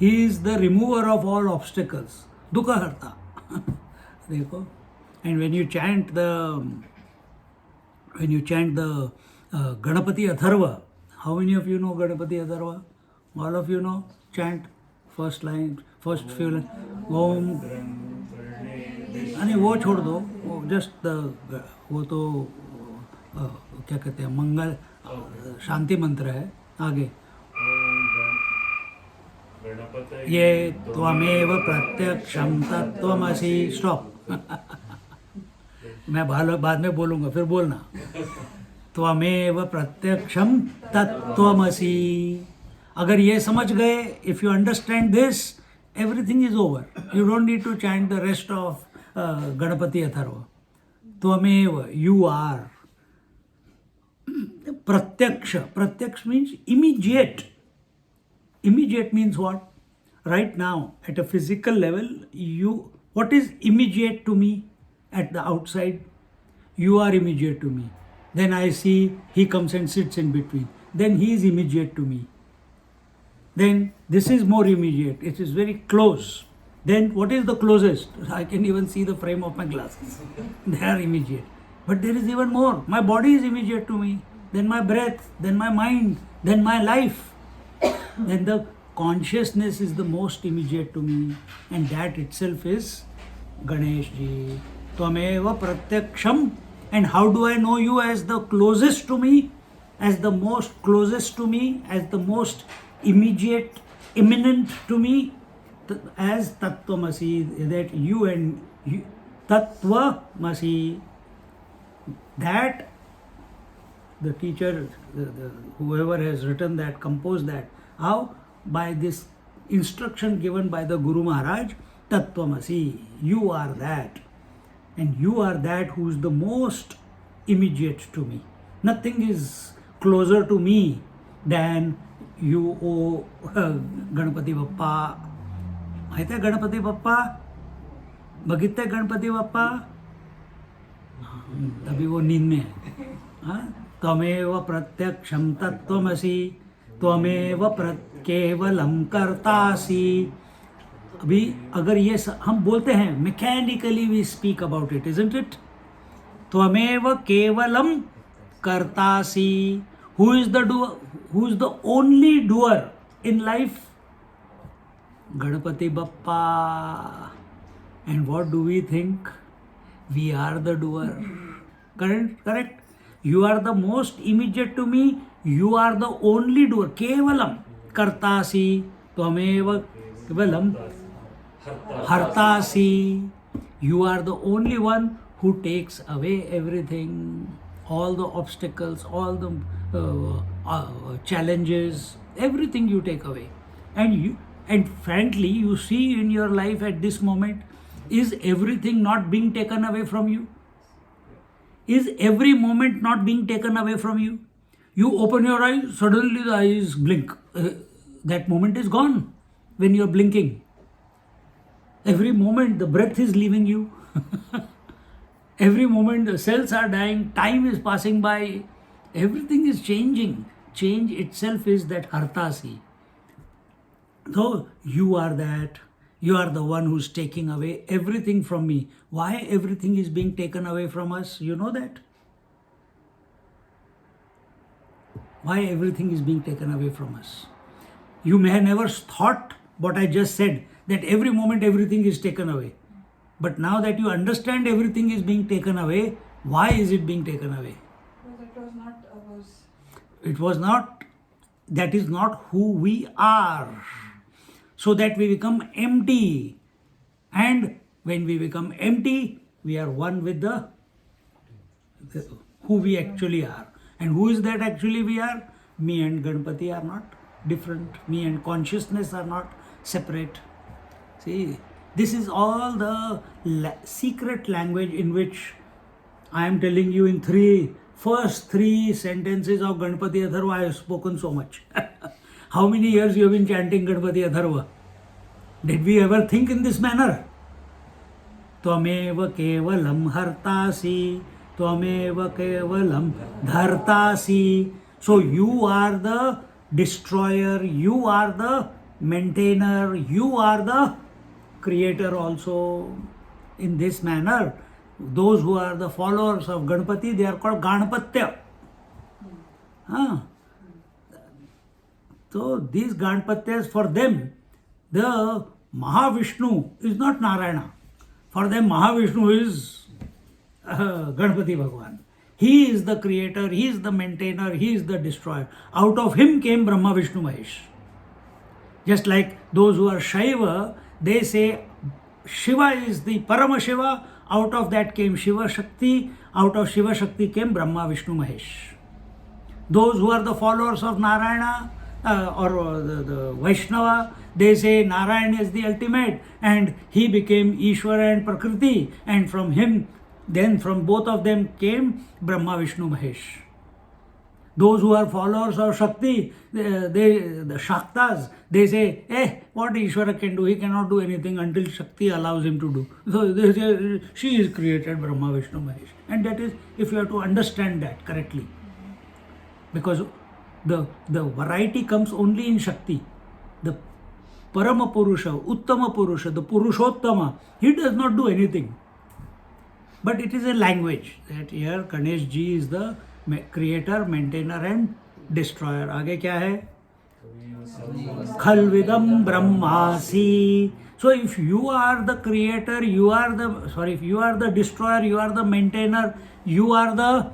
He is the remover of all obstacles. Dukha harta. देखो. And when you chant the Ganapati Atharva, how many of you know Ganapati Atharva? All of you know? Chant first line, first few lines. Om. अरे वो छोड़ दो, वो just वो तो क्या कहते हैं, मंगल शांति मंत्र है. आगे ये त्वमेव प्रत्यक्षं तत्त्वमसि. स्टॉप. मैं बाद में बोलूँगा, फिर बोलना. त्वमेव प्रत्यक्षं तत्त्वमसि. अगर ये समझ गए, if you understand this, everything is over. You don't need to chant the rest of Ganapati Atharva. Tvameva, you are. Pratyaksha. Pratyaksha means immediate. Immediate means what? Right now, at a physical level, what is immediate to me at the outside? You are immediate to me. Then I see he comes and sits in between. Then he is immediate to me. Then this is more immediate. It is very close. Then what is the closest? I can even see the frame of my glasses. They are immediate. But there is even more. My body is immediate to me. Then my breath. Then my mind. Then my life. Then the consciousness is the most immediate to me. And that itself is Ganesh ji. Tvameva pratyaksham. And how do I know you as the closest to me? As the most closest to me? As the most immediate, imminent to me? As Tattvamasi, that you and you, Tattvamasi, that the teacher, whoever has written that, composed that, how? By this instruction given by the Guru Maharaj, Tattvamasi, you are that. And you are that who is the most immediate to me. Nothing is closer to me than you, O Ganapati Bappa. माहिती आहे गणपती बाप्पा? बघितलंय गणपती बाप्पा? अभी वो नींद में है. त्वमेव प्रत्यक्षं तत्त्वमसि, त्वमेव केवलं कर्तासि. अभी अगर ये हम बोलते हैं, mechanically we speak about it, isn't it? त्वमेव केवलं कर्तासि. Who is the doer? Who is the only doer in life? Ganapati Bappa. And what do we think? We are the doer. Correct? You are the most immediate to me. You are the only doer. Kevalam kartasi. Tvameva kevalam hartasi. You are the only one who takes away everything. All the obstacles, all the challenges, everything you take away. And frankly, you see in your life at this moment, is everything not being taken away from you? Is every moment not being taken away from you? You open your eyes, suddenly the eyes blink. That moment is gone when you're blinking. Every moment the breath is leaving you. Every moment the cells are dying, time is passing by, everything is changing. Change itself is that hartasi. So you are that. You are the one who's taking away everything from me. Why everything is being taken away from us? You know that? Why everything is being taken away from us? You may have never thought what I just said, that every moment everything is taken away. But now that you understand everything is being taken away, why is it being taken away? It was not, that is not who we are. So that we become empty. And when we become empty, we are one with the who we actually are. And who is that actually we are? Me and Ganpati are not different. Me and consciousness are not separate. See, this is all the secret language in which I am telling you in first three sentences of Ganpati Atharva I have spoken so much. How many years you have been chanting Ganpati Atharva? Did we ever think in this manner? Tvameva kevalam hartasi, tvameva kevalam dhartasi. So you are the destroyer, you are the maintainer, you are the creator also. In this manner, those who are the followers of Ganpati, they are called Ganpatya. So these Ganpatyas, for them, the Mahavishnu is not Narayana. For them, Mahavishnu is Ganpati Bhagwan. He is the creator, he is the maintainer, he is the destroyer. Out of him came Brahma, Vishnu, Mahesh. Just like those who are Shaiva, they say Shiva is the Parama Shiva, out of that came Shiva Shakti, out of Shiva Shakti came Brahma, Vishnu, Mahesh. Those who are the followers of Narayana or the Vaishnava, they say Narayana is the ultimate and he became Ishvara and Prakriti, and from him, then from both of them came Brahma, Vishnu, Mahesh. Those who are followers of Shakti, the Shaktas, they say, what Ishvara can do? He cannot do anything until Shakti allows him to do. So they say, she is created Brahma, Vishnu, Mahesh. And that is, if you have to understand that correctly. Because the variety comes only in Shakti. The Parama Purusha, Uttama Purusha, the Purushottama, he does not do anything. But it is a language that here Ganesh ji is the creator, maintainer and destroyer. आगे क्या है? Khalvidam Brahmasi. So if you are the creator, if you are the destroyer, you are the maintainer, you are the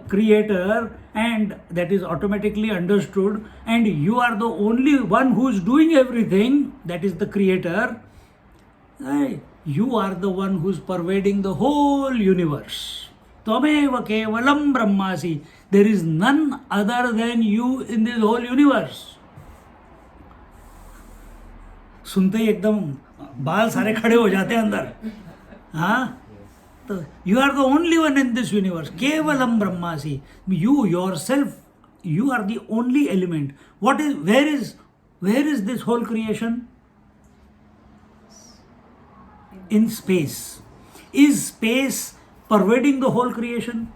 creator, and that is automatically understood, and you are the only one who is doing everything, that is the creator, you are the one who is pervading the whole universe. Tvameva kevalam brahmasi. There is none other than you in this whole universe. सुनते ही एकदम बाल सारे खड़े हो जाते हैं अंदर. हाँ, तो you are the only one in this universe. Kevalam brahmasi. You yourself, you are the only element. Where is this whole creation? In space. Is space pervading the whole creation?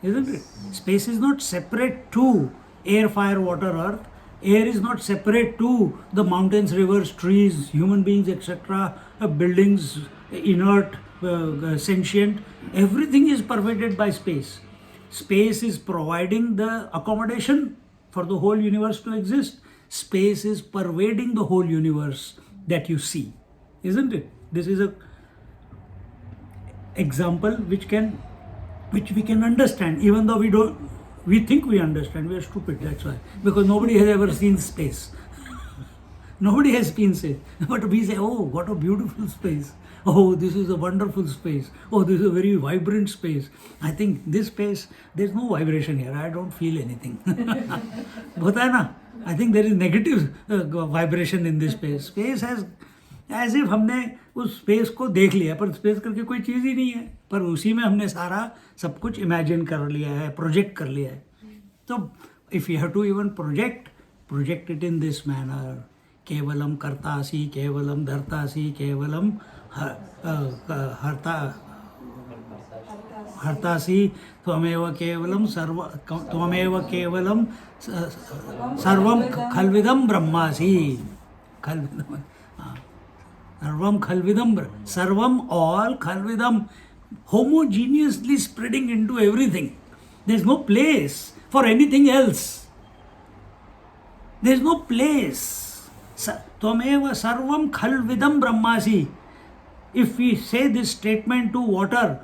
Isn't it? Space is not separate to air, fire, water, earth. Air is not separate to the mountains, rivers, trees, human beings, etc., buildings, inert, sentient. Everything is pervaded by space. Space is providing the accommodation for the whole universe to exist. Space is pervading the whole universe that you see. Isn't it? This is a example which we can understand, even though we think we understand. We are stupid, that's why, because nobody has ever seen space. Nobody has seen space, but we say, oh, what a beautiful space. Oh, this is a wonderful space. Oh, this is a very vibrant space. I think this space, there's no vibration here. I don't feel anything. Hota hai na? I think there is negative vibration in this space. Space has, as if हमने उस space को देख लिया, पर space करके कोई चीज़ ही नहीं है, पर उसी में हमने सारा सब कुछ इमेजिन कर लिया है, प्रोजेक्ट कर लिया है. तो if you have to even project it in this manner, केवलम कर्तासी, केवलम धर्तासी, केवलम हर्तासी, त्वमेव केवलम सर्वम खल्विदम ब्रह्मासी. Sarvam Khalvidam, Sarvam all Khalvidam, homogeneously spreading into everything. There is no place for anything else. There is no place. Tvameva Sarvam Khalvidam Brahmasi. If we say this statement to water,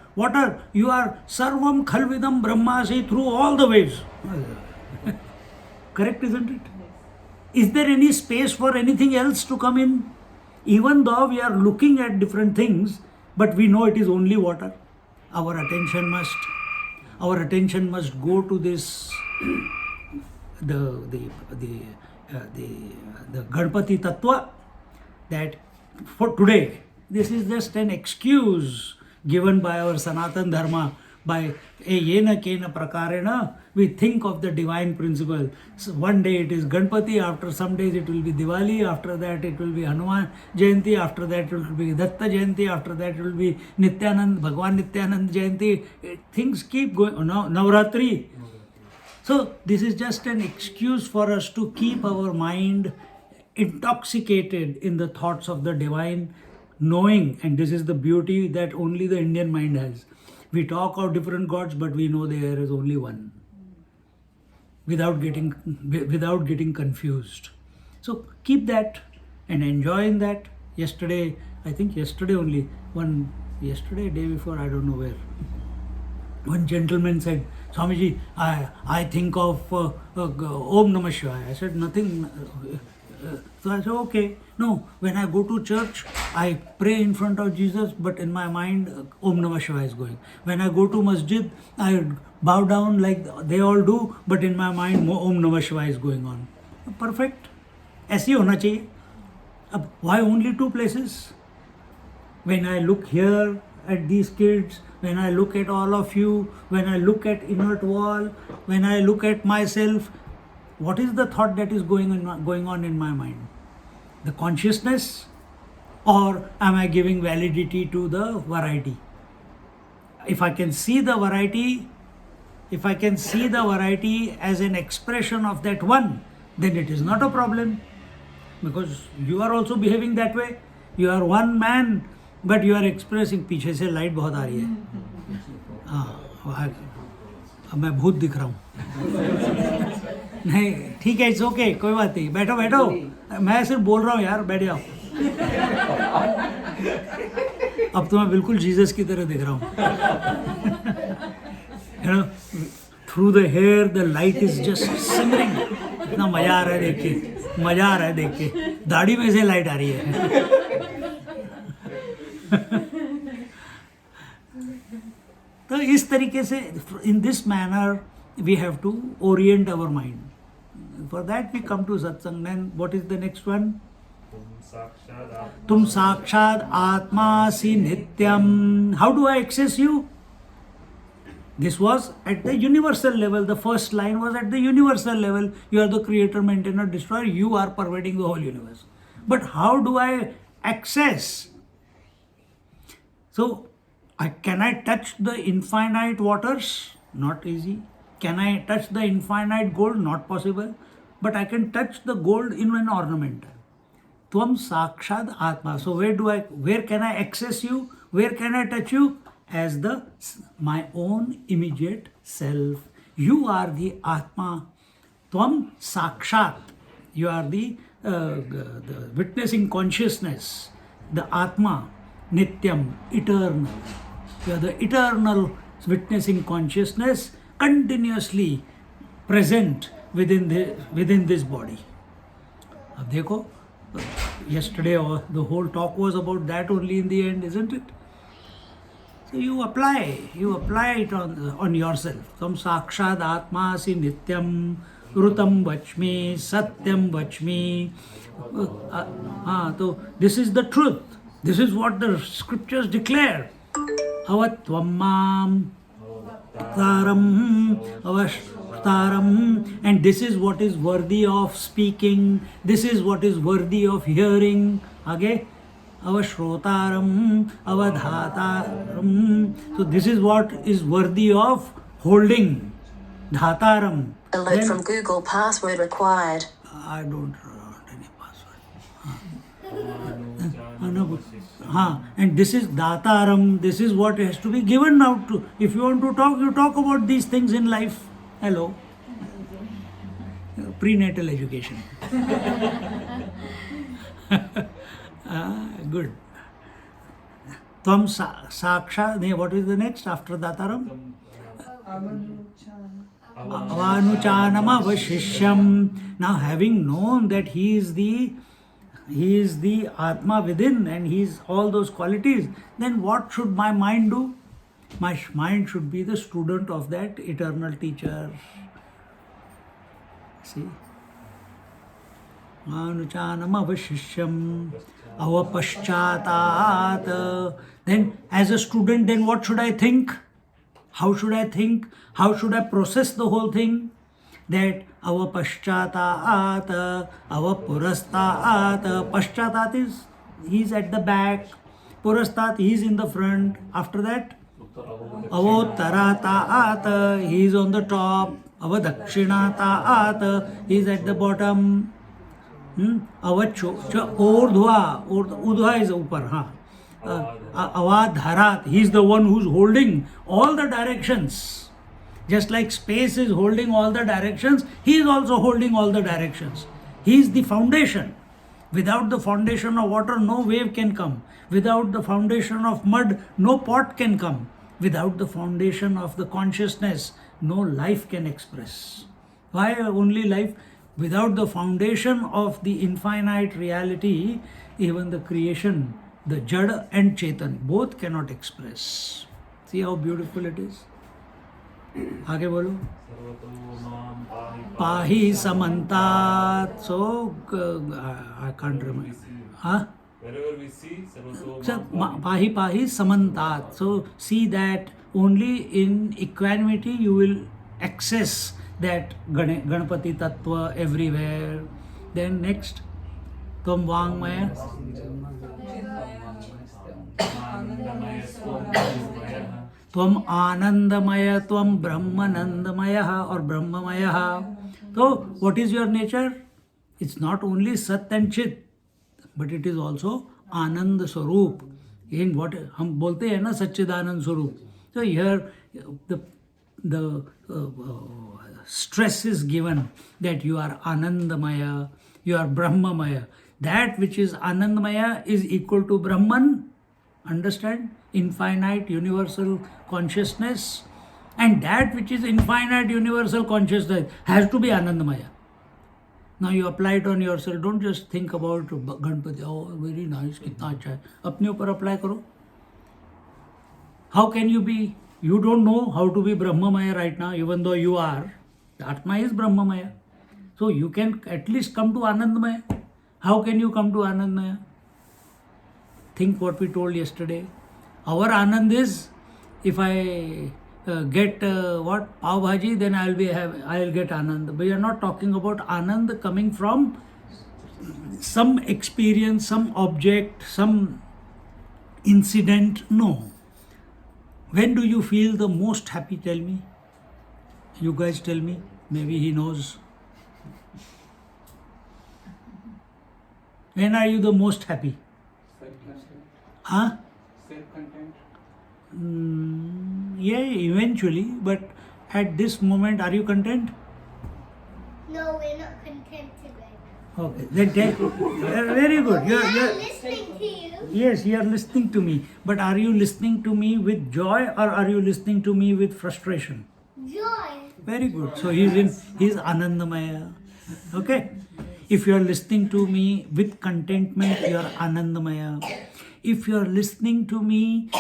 you are Sarvam Khalvidam Brahmasi through all the waves. Correct, isn't it? Is there any space for anything else to come in? Even though we are looking at different things, but we know it is only water. Our attention must go to this, the Ganpati Tattva, that for today, this is just an excuse given by our Sanatan Dharma. By yena kena prakarena, we think of the divine principle. So one day it is Ganpati, after some days it will be Diwali, after that it will be Hanuman Jayanti, after that it will be Datta Jayanti, after that it will be Bhagwan Nityanand Jayanti. Things keep going. Navratri. So this is just an excuse for us to keep our mind intoxicated in the thoughts of the divine, knowing, and this is the beauty that only the Indian mind has. We talk of different gods, but we know there is only one, without getting confused. So keep that and enjoy in that. Yesterday, I think yesterday only, day before, I don't know where, one gentleman said, Swamiji, I think of Om Namah Shivaya. I said, nothing. So I said, okay. No, when I go to church, I pray in front of Jesus, but in my mind, Om Namah Shivaya is going. When I go to masjid, I bow down like they all do, but in my mind, Om Namah Shivaya is going on. Perfect. ऐसे ही होना चाहिए. अब why only two places? When I look here at these kids, when I look at all of you, when I look at inert wall, when I look at myself, what is the thought that is going on in my mind? The consciousness, or am I giving validity to the variety? If I can see the variety, as an expression of that one, then it is not a problem, because you are also behaving that way. You are one man, but you are expressing. पीछे से light बहुत आ रही है. हाँ, अब मैं भूत दिख रहा हूँ. नहीं, ठीक है, इट्स ओके, कोई बात नहीं. बैठो बैठो, मैं सिर्फ बोल रहा हूँ यार, बैठ जाओ. अब तो मैं बिल्कुल जीसस की तरह दिख रहा हूँ. You know, through the hair, the light is just simmering. इतना मजा आ रहा है देख के, मजा आ रहा है देख के. दाढ़ी में से लाइट आ रही है. तो इस तरीके से, in this manner, we have to orient our mind. For that we come to satsang. Then what is the next one? Tum sakshad atma si nityam. How do I access you? This was at the universal level. The first line was at the universal level. You are the creator, maintainer, destroyer. You are pervading the whole universe. But how do I access? So, can I touch the infinite waters? Not easy. Can I touch the infinite gold? Not possible. But I can touch the gold in an ornament. Tvam sakshad atma. So where can I access you? Where can I touch you? As my own immediate self. You are the atma. Tvam sakshat. You are the witnessing consciousness. The atma. Nityam. Eternal. You are the eternal witnessing consciousness, continuously present within this body. अब देखो, yesterday the whole talk was about that only in the end, isn't it? So you apply it on yourself. Tam sakshad atma si nityam rutam vachmi satyam vachmi. So this is the truth. This is what the scriptures declare. Avatvam mam taram avashtaram, and this is what is worthy of speaking. This is what is worthy of hearing. Again, avashrotaram avadhataram. So this is what is worthy of holding. Dhataram. Alert from Google, password required. I don't want any password. And this is Dataram. This is what has to be given out to. If you want to talk, you talk about these things in life. Hello. Prenatal education. Good. Tvam saksha. What is the next after Dataram? Avanuchanam avashishyam. Now, having known that he is the Atma within, and he is all those qualities, then what should my mind do? My mind should be the student of that eternal teacher. See? Anuchanam avashishyam avapaschyatat. Then as a student, then what should I think? How should I think? How should I process the whole thing? That avapaschyatat, avapurastat. Paschyatat is, he is at the back. Purastat, he is in the front. After that, avottaratat, he is on the top. Avadakshinatat, he is at the bottom. अवच्छो ऊर्ध्वा ऊर्ध्वा is ऊपर, हाँ. Avadharat, he is the one who's holding all the directions. Just like space is holding all the directions, he is also holding all the directions. He is the foundation. Without the foundation of water, no wave can come. Without the foundation of mud, no pot can come. Without the foundation of the consciousness, no life can express. Why only life? Without the foundation of the infinite reality, even the creation, the Jada and Chetan, both cannot express. See how beautiful it is? आगे बोलो. Pahi samantat. So, I can't remember. Huh? Wherever we see, So, pahi samantat. So, see that only in equanimity you will access that Ganapati Tattva everywhere. Then next, Tvam Vangmaya. Tvam Anandamaya, Tvam Brahmanandamaya or Brahmamaya. So, what is your nature? It's not only Sat and Chit, but it is also Anand Swarup. In what हम बोलते हैं ना सच्चिदानंद स्वरूप. So here the stress is given that you are Anandamaya, you are Brahmamaya. That which is Anandamaya is equal to Brahman. Understand? Infinite universal consciousness. And that which is infinite universal consciousness has to be Anandamaya. Now you apply it on yourself. Don't just think about Ganpati. Oh, very nice, kitna acha hai. Apne upar apply karo. How can you be? You don't know how to be Brahmamaya right now, even though you are. The Atma is Brahmamaya. So you can at least come to Anandamaya. How can you come to Anandamaya? Think what we told yesterday. Our Anand is, if I get what pav bhaji, then I'll get Anand. We are not talking about Anand coming from some experience, some object, some incident. No. When do you feel the most happy? Tell me. You guys tell me. Maybe he knows. When are you the most happy? Huh? Self-content. Yeah, eventually. But at this moment, are you content? No, we're not content today. Okay. Then very good. We are listening to you. Yes, you are listening to me. But are you listening to me with joy or are you listening to me with frustration? Joy. Very good. So he's Anandamaya. Okay. If you are listening to me with contentment, you are Anandamaya. If you are listening to me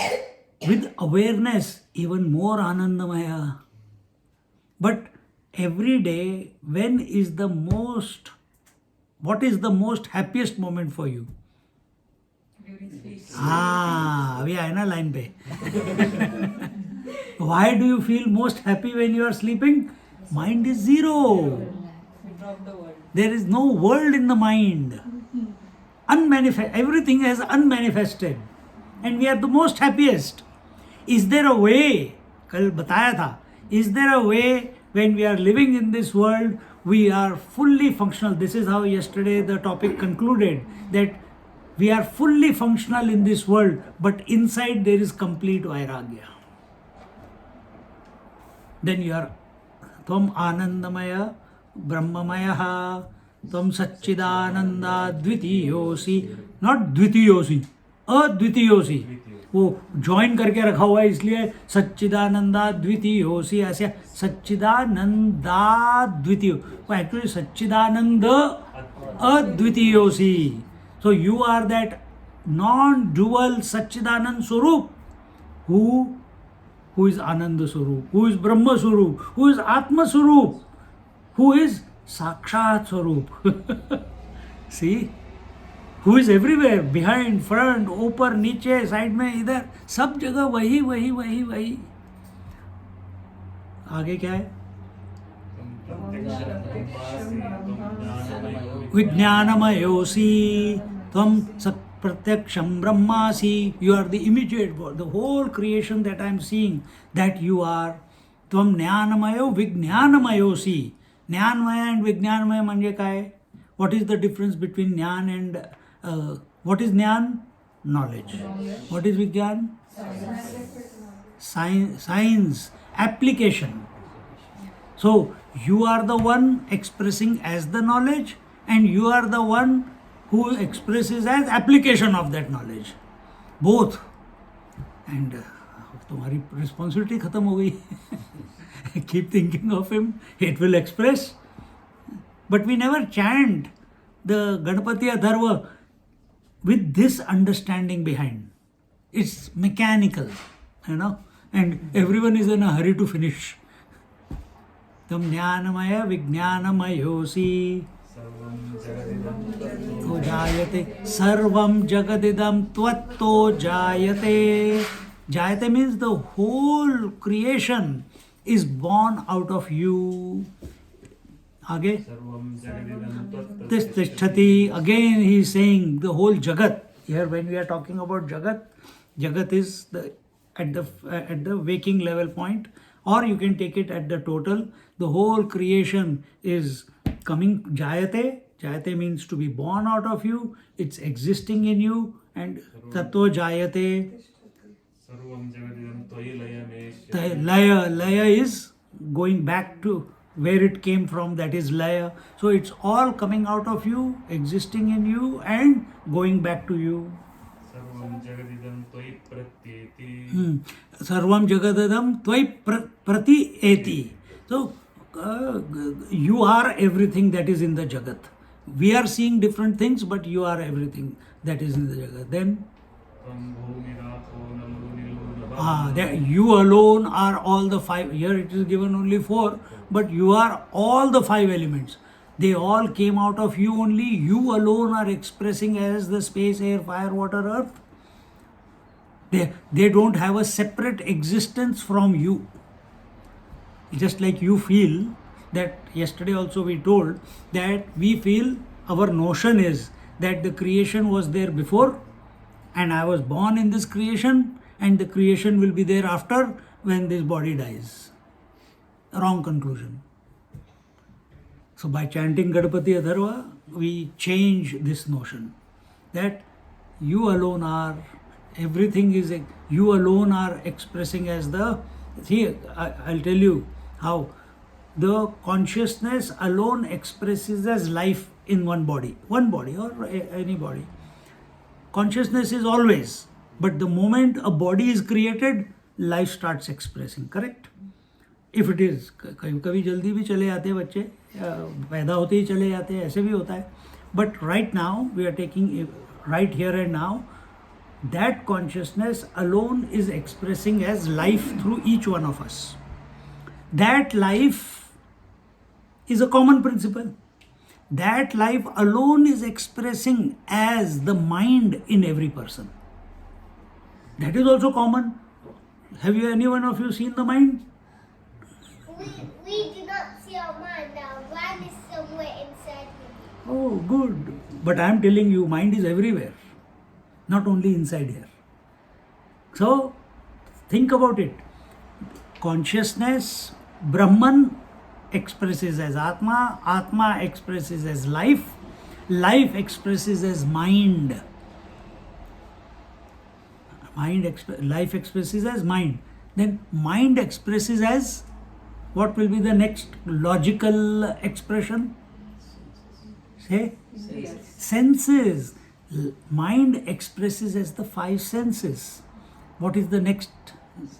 with awareness, even more Anandamaya. But every day, what is the most happiest moment for you? अभी आए ना line पे. Why do you feel most happy when you are sleeping? Mind is zero. There is no world in the mind. Everything is unmanifested. And we are the most happiest. Is there a way? कल बताया था. Is there a way when we are living in this world, we are fully functional? This is how yesterday the topic concluded, that we are fully functional in this world, but inside there is complete vairagya. Then you are Tvam Anandamaya, Brahmamaya, Tvam Satchidananda Dvitiyosi, not Dvitiyosi, Advitiyosi. वो join करके रखा हुआ है इसलिए सच्चिदानंदा द्वितीयोसी ऐसे सच्चिदानंदा द्वितीय वो एक्चुअली सच्चिदानंद अद्वितीयोसी. So you are that non-dual Satchidanand Swarup who is Ananda Swarup, who is Brahma Swarup, who is Atma Swarup, who is Sakshat Swarup. See? Who is everywhere, behind, front, ऊपर, नीचे, साइड में, इधर, सब जगह वही वही वही वही. आगे क्या है? विज्ञानमयोसी त्वं प्रत्यक्षं ब्रह्मासि. You are the immediate world, the whole creation that I am seeing, that you are. त्वं ज्ञानमयो विज्ञानमयोसी. ज्ञानमय and विज्ञानमय म्हणजे काय? What is the difference between Jnana and what is Jnana? Knowledge. What is Vigyan? Science, application. So you are the one expressing as the knowledge, and you are the one who expresses as application of that knowledge. Both. And तुम्हारी responsibility खत्म हो गई. Keep thinking of him, it will express. But we never chant the Ganapati Adharva with this understanding behind. It's mechanical, and everyone is in a hurry to finish. Tam jnanamaya vijnanamayosi to jayate sarvam jagadidam tvatto jayate. Jayate means the whole creation is born out of you. Aage? This tishtati, again he is saying the whole jagat. Here when we are talking about jagat, jagat is at the waking level point, or you can take it at the total. The whole creation is coming. Jayate. Jayate means to be born out of you. It's existing in you. And tato jayate. Laya is going back to where it came from, that is laya. So it's all coming out of you, existing in you, and going back to you. Sarvam jagadadam tvai prati eti. So you are everything that is in the jagat. We are seeing different things, but you are everything that is in the jagat. Then you alone are all the five. Here it is given only four, but you are all the five elements. They all came out of you only. You alone are expressing as the space, air, fire, water, earth. They don't have a separate existence from you. Just like you feel that yesterday also we told that we feel our notion is that the creation was there before and I was born in this creation and the creation will be there after when this body dies. Wrong conclusion. So by chanting Ganapati Adharva, we change this notion that you alone are, everything is, you alone are expressing as the, see, I'll tell you how. The consciousness alone expresses as life in one body or any body. Consciousness is always, but the moment a body is created, life starts expressing, correct? If it is, कभी जल्दी भी चले जाते हैं बच्चे, पैदा होते ही चले जाते हैं, ऐसे भी होता है. But right now, we are taking right here and now, that consciousness alone is expressing as life through each one of us. That life is a common principle. That life alone is expressing as the mind in every person. That is also common. Have you, any one of you, seen the mind? We do not see our mind now. Mind is somewhere inside me. Oh, good. But I am telling you, mind is everywhere, not only inside here. So, think about it. Consciousness, Brahman expresses as Atma, Atma expresses as life, life expresses as mind. Life expresses as mind. Then mind expresses as, what will be the next logical expression? Say? Senses. Mind expresses as the five senses. What is the next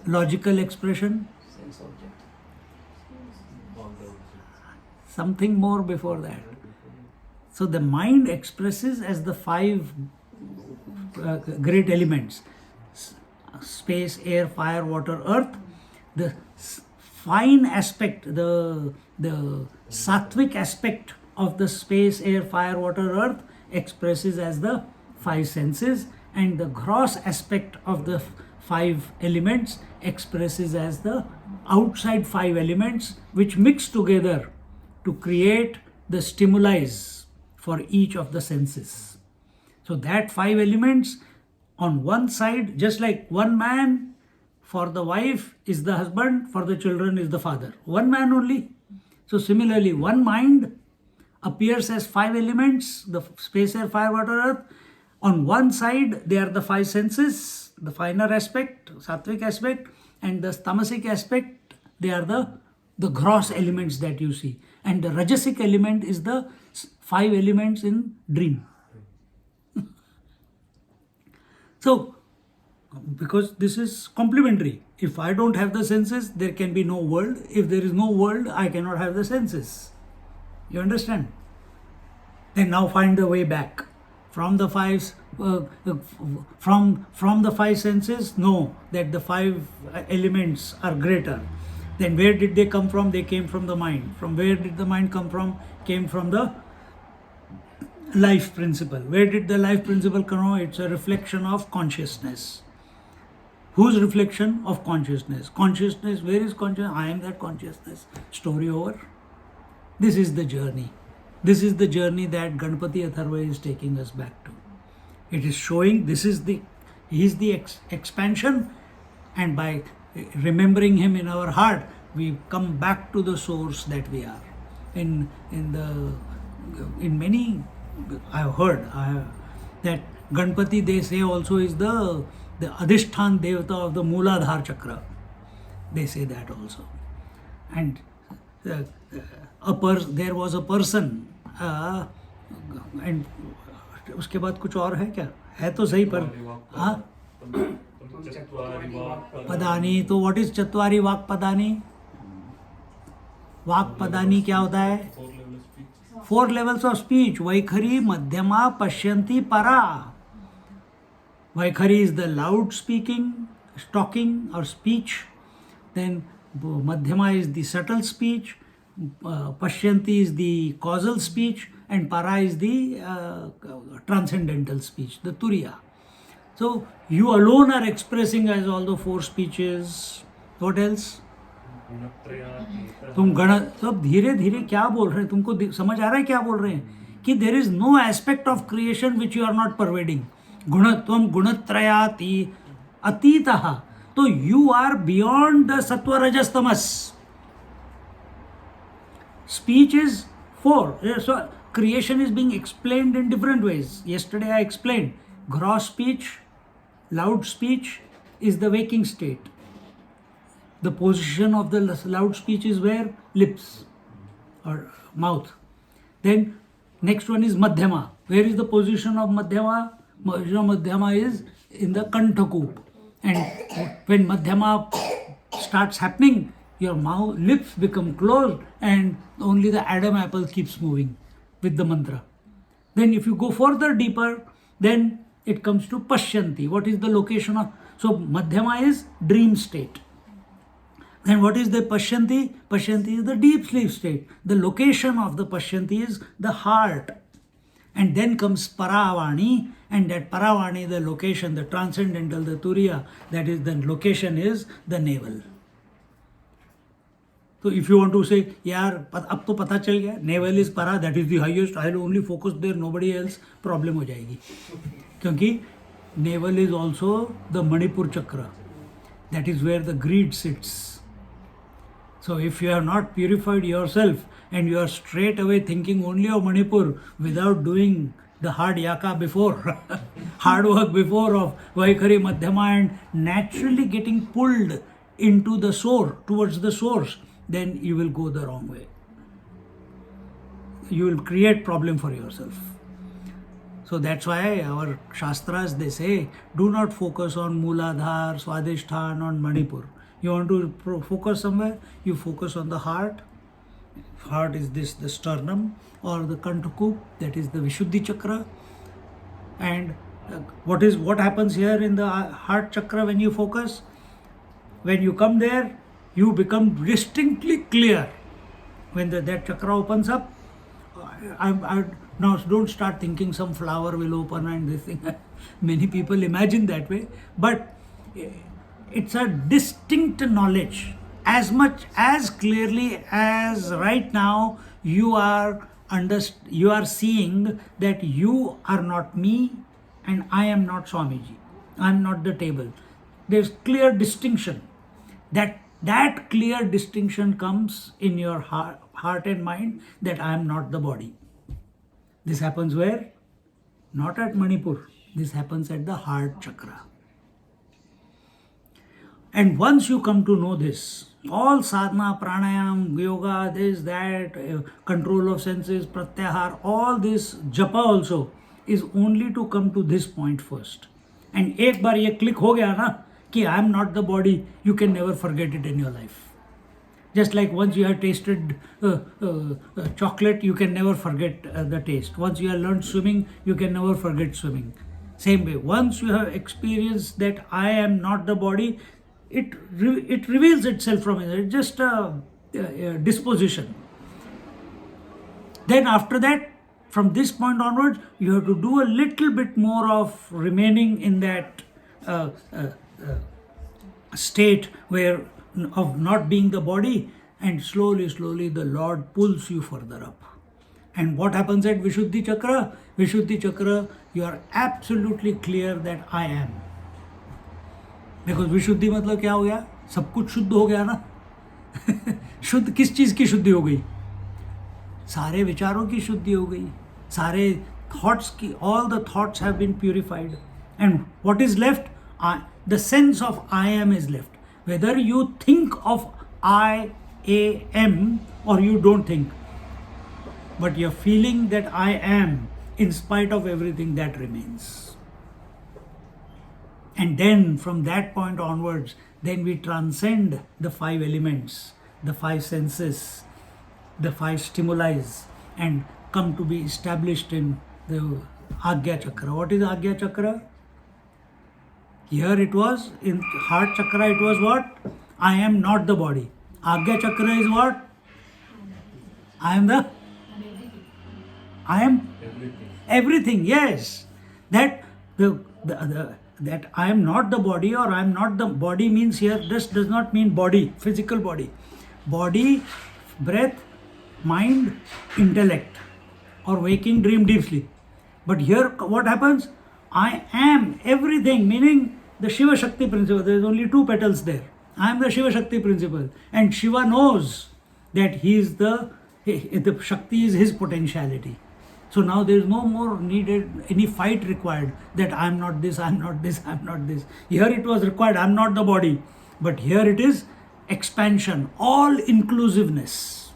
logical expression? Sense object. Something more before that. So the mind expresses as the five great elements: space, air, fire, water, earth. The fine aspect, the sattvic aspect of the space, air, fire, water, earth expresses as the five senses, and the gross aspect of the five elements expresses as the outside five elements, which mix together to create the stimuli for each of the senses. So that five elements on one side, just like one man, for the wife is the husband, for the children is the father. One man only. So similarly, one mind, appears as 5 elements, the space, air, fire, water, earth. On one side, they are the 5 senses, the finer aspect, sattvic aspect, and the tamasic aspect, they are the gross elements that you see. And the rajasic element is the 5 elements in dream. So, because this is complementary. If I don't have the senses, there can be no world. If there is no world, I cannot have the senses. You understand? Then now find the way back. From the from the 5 senses, know that the 5 elements are greater. Then where did they come from? They came from the mind. From where did the mind come from? Came from the life principle. Where did the life principle come from? It's a reflection of consciousness. Whose reflection? Of consciousness. Consciousness, where is consciousness? I am that consciousness. Story over. This is the journey. This is the journey that Ganpati Atharva is taking us back to. It is showing he is the expansion, and by remembering him in our heart, we come back to the source that we are. In many, I have heard that Ganpati, they say, also is the Adhishthan Devata of the Mooladhar Chakra. They say that also. And there was a person, and उसके बाद कुछ और है क्या? है तो सही पर हाँ पदानी. तो व्हाट इज चत्वारी वाक पदानी? वाक पदानी क्या होता है? 4 levels of speech. Vaikhari, Madhyama, Pashyanti, Para. Vaikhari is the loud speaking, talking or speech. Then Madhyama is the subtle speech. Pashyanti is the causal speech, and Para is the transcendental speech, the Turiya. So you alone are expressing as all the 4 speeches. What else? तुम गण सब धीरे धीरे क्या बोल रहे हैं? तुमको समझ आ रहा है क्या बोल रहे हैं? कि there is no aspect of creation which you are not pervading. गुणत्वम गुणत्रयाति अतीतः. तो you are beyond the sattva rajas tamas. Speech is 4. So creation is being explained in different ways. Yesterday I explained gross speech, loud speech is the waking state. The position of the loud speech is where? Lips or mouth. Then next one is Madhyama. Where is the position of Madhyama? Madhyama is in the Kantakoop. And when Madhyama starts happening, your mouth, lips become closed, and only the Adam apple keeps moving with the mantra. Then if you go further deeper, then it comes to Pashyanti. What is the location of? So Madhyama is dream state. Then what is the Pashyanti? Pashyanti is the deep sleep state. The location of the Pashyanti is the heart. And then comes Paravani, and that Paravani, the location, the transcendental, the Turiya, that is the location is the navel. So if you want to say, yaar, ab to pata chal gaya, navel is para, that is the highest, I will only focus there, nobody else, problem ho jayegi. Kyunki navel is also the Manipur chakra. That is where the greed sits. So if you have not purified yourself and you are straight away thinking only of Manipur without doing the hard yaka before, hard work before of Vaikhari, Madhyama, and naturally getting pulled into the source, towards the source, then you will go the wrong way. You will create problem for yourself. So that's why our Shastras, they say, do not focus on Mooladhar, Swadhishthan, on Manipur. You want to focus somewhere, you focus on the heart. Heart is this, the sternum or the Kantakoop, that is the Vishuddhi chakra. And what happens here in the heart chakra when you focus? When you come there, you become distinctly clear. When that chakra opens up, now don't start thinking some flower will open and this thing. Many people imagine that way, but it's a distinct knowledge. As much as clearly as right now you are seeing that you are not me and I am not Swamiji. I am not the table. There's clear distinction. That clear distinction comes in your heart and mind, that I am not the body. This happens where? Not at Manipur. This happens at the heart chakra. And once you come to know this, all sadhana, pranayam, yoga, this, that, control of senses, pratyahar, all this japa also is only to come to this point first. And एक बार ये click हो गया ना कि I am not the body, you can never forget it in your life. Just like once you have tasted chocolate, you can never forget the taste. Once you have learned swimming, you can never forget swimming. Same way, once you have experienced that I am not the body, it reveals itself from it. It's just a disposition. Then after that, from this point onwards, you have to do a little bit more of remaining in that state where of not being the body, and slowly the Lord pulls you further up. And what happens at Vishuddhi Chakra? Vishuddhi Chakra, you are absolutely clear that I am. Because विशुद्धि मतलब क्या हो गया? सब कुछ शुद्ध हो गया ना. शुद्ध किस चीज़ की शुद्धि हो गई? सारे विचारों की शुद्धि हो गई, सारे thoughts की, all the thoughts have been purified. And what is left? The sense of I am is left. Whether you think of I am or you don't think, but your feeling that I am, in spite of everything, that remains. And then from that point onwards, then we transcend the 5 elements, the 5 senses, the 5 stimuli, and come to be established in the Agya Chakra. What is Agya Chakra? Here it was, in Heart Chakra it was what? I am not the body. Agya Chakra is what? I am everything, yes. That that I am not the body, or I am not the body means here, this does not mean body, physical body. Body, breath, mind, intellect, or waking, dream, deep sleep. But here what happens? I am everything, meaning the Shiva Shakti principle. There is only 2 petals there. I am the Shiva Shakti principle. And Shiva knows that he is the Shakti is his potentiality. So now there is no more needed any fight required that I am not this, I am not this, I am not this. Here it was required, I am not the body. But here it is expansion, all inclusiveness.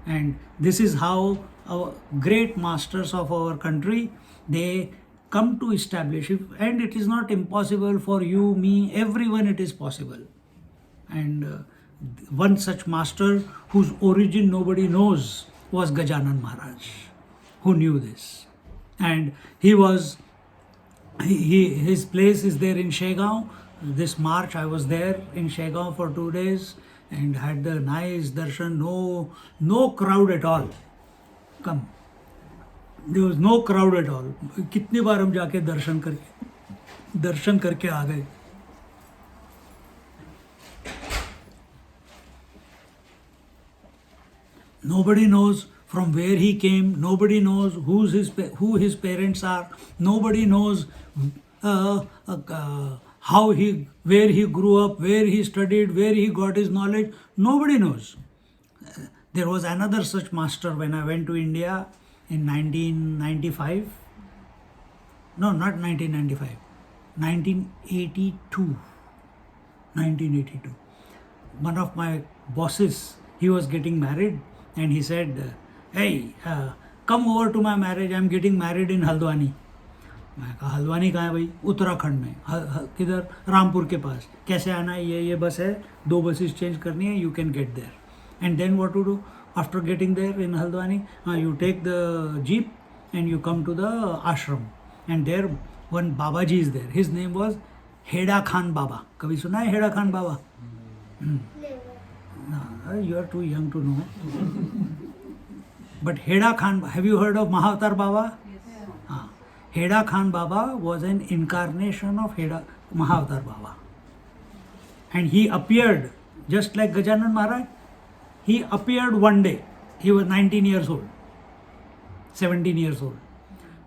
And this is how our great masters of our country, they come to establish it. And it is not impossible for you, me, everyone, it is possible. And one such master whose origin nobody knows was Gajanan Maharaj, who knew this. And his place is there in Shegaon. This March I was there in Shegaon for 2 days and had the nice darshan, no crowd at all. Come. There was no crowd at all. कितनी बार हम जाके दर्शन करके आ गए. Nobody knows from where he came. Nobody knows who his parents are. Nobody knows where he grew up, where he studied, where he got his knowledge. Nobody knows. There was another such master when I went to India in 1995. No, not 1995. 1982. 1982. One of my bosses, he was getting married. And he said, hey, come over to my marriage. I'm getting married in Haldwani. मैं कहा हल्द्वानी कहाँ है भाई? उत्तराखंड में. किधर? रामपुर के पास. कैसे आना है? ये बस है, 2 buses change करनी है. You can get there. And then what to do? After getting there in Haldwani, you take the jeep and you come to the ashram. And there one Babaji is there. His name was Heda Khan Baba. कभी सुना है Heda Khan Baba? No, you are too young to know. But Heda Khan, have you heard of Mahavatar Baba? Yes. Heda Khan Baba was an incarnation of Mahavatar Baba. And he appeared just like Gajanan Maharaj. He appeared one day. He was 19 years old, 17 years old.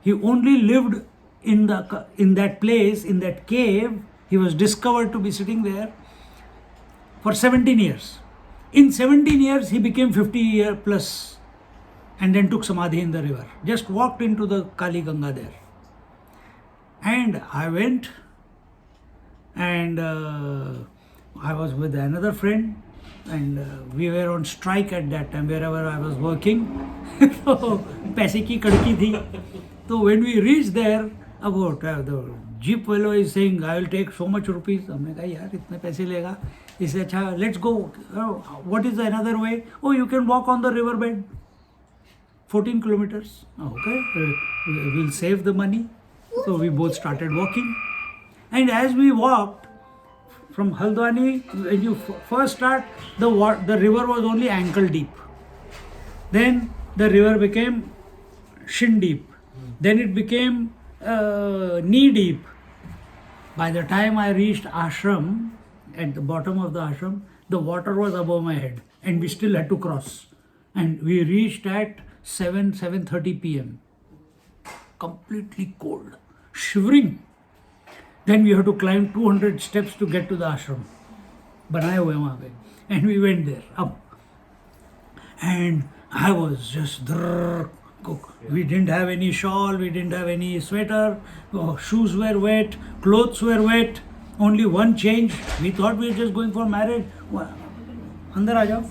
He only lived in that place, in that cave. He was discovered to be sitting there for 17 years. In 17 years, he became 50 years plus. and then took samadhi in the river. Just walked into the Kali Ganga there. And I went, and I was with another friend, and we were on strike at that time wherever I was working. तो पैसे की कड़की थी. So when we reached there, about the jeep fellow is saying, I will take so much rupees. हमने कहा यार इतने पैसे लेगा, इससे अच्छा let's go. What is another way? Oh, you can walk on the river bed. 14 kilometers. Okay, we'll save the money. So we both started walking. And as we walked from Haldwani, when you first start, the river was only ankle deep. Then the river became shin deep. Then it became knee deep. By the time I reached ashram, at the bottom of the ashram, the water was above my head, and we still had to cross. And we reached at 7:30 p.m. Completely cold, shivering. Then we had to climb 200 steps to get to the ashram. बनाए हुए वहाँ पे. And we went there up. And I was just we didn't have any shawl, we didn't have any sweater, shoes were wet, clothes were wet, only one change. We thought we were just going for marriage. Andar aa jao.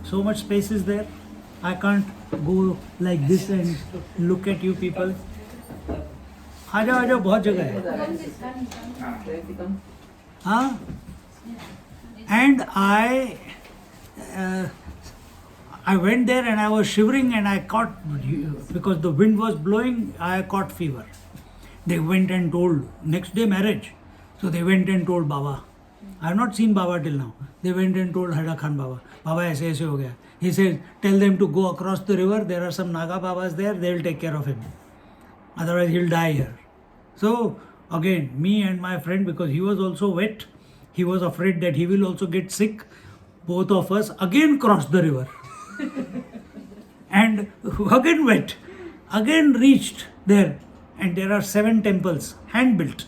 So much space is there. I can't go like this and look at you people. आ जाओ बहुत जगह है. हाँ. And I went there and I was shivering and I caught, because the wind was blowing, I caught fever. They went and told, next day marriage. So they went and told Baba. I have not seen Baba till now. They went and told Hada Khan Baba. Baba aise aise ho gaya. He said, tell them to go across the river. There are some Naga Babas there. They will take care of him. Otherwise he'll die here. So again, me and my friend, because he was also wet, he was afraid that he will also get sick. Both of us again crossed the river. And again wet, again reached there, and there are 7 temples, hand built,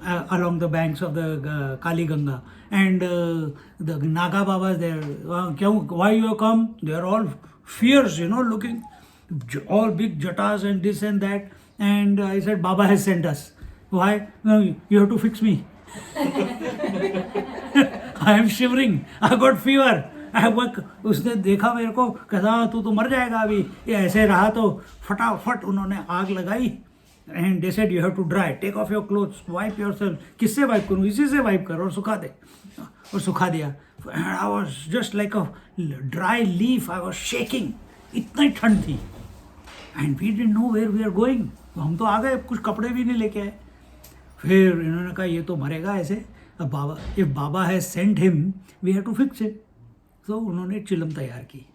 along the banks of the Kali Ganga, and the Naga Babas there. Why you have come? They are all fierce, looking, all big jatas and this and that. And I said, Baba has sent us. Why? No, you have to fix me. I am shivering. I got fever. उसने देखा मेरे को, कहता तू तो मर जाएगा अभी. ये ऐसे रहा तो फटाफट उन्होंने आग लगाई. And they said you have to dry, take off your clothes, wipe yourself. किससे वाइप करूँ? इसी से वाइप कर और सुखा दे. और सुखा दिया. And I was just like a dry leaf. I was shaking. इतना ठंड थी. And we didn't know where we are going. तो हम तो आ गए, कुछ कपड़े भी नहीं लेके आए. फिर इन्होंने कहा ये तो मरेगा ऐसे. अब बाबा, if Baba has sent him, we have to fix it. तो उन्होंने चिलम तैयार की.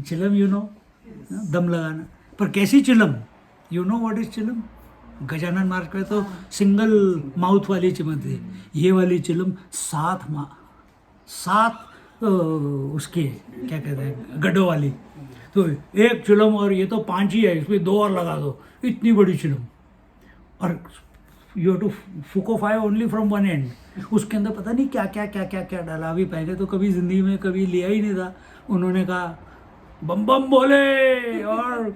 चिलम दम लगाना. पर कैसी चिलम? व्हाट इज चिलम? गजानन महाराज का तो सिंगल माउथ वाली चिलम थी. ये वाली चिलम 7 उसके क्या कहते हैं, गड्ढों वाली. तो एक चिलम, और ये तो 5 ही है, इसमें 2 और लगा दो. इतनी बड़ी चिलम. और यू हैव टू फुकोफाई ओनली फ्रॉम वन एंड. उसके अंदर पता नहीं क्या क्या क्या क्या क्या डाला. अभी पहले तो कभी जिंदगी में कभी लिया ही नहीं था. उन्होंने कहा बम बम बोले, और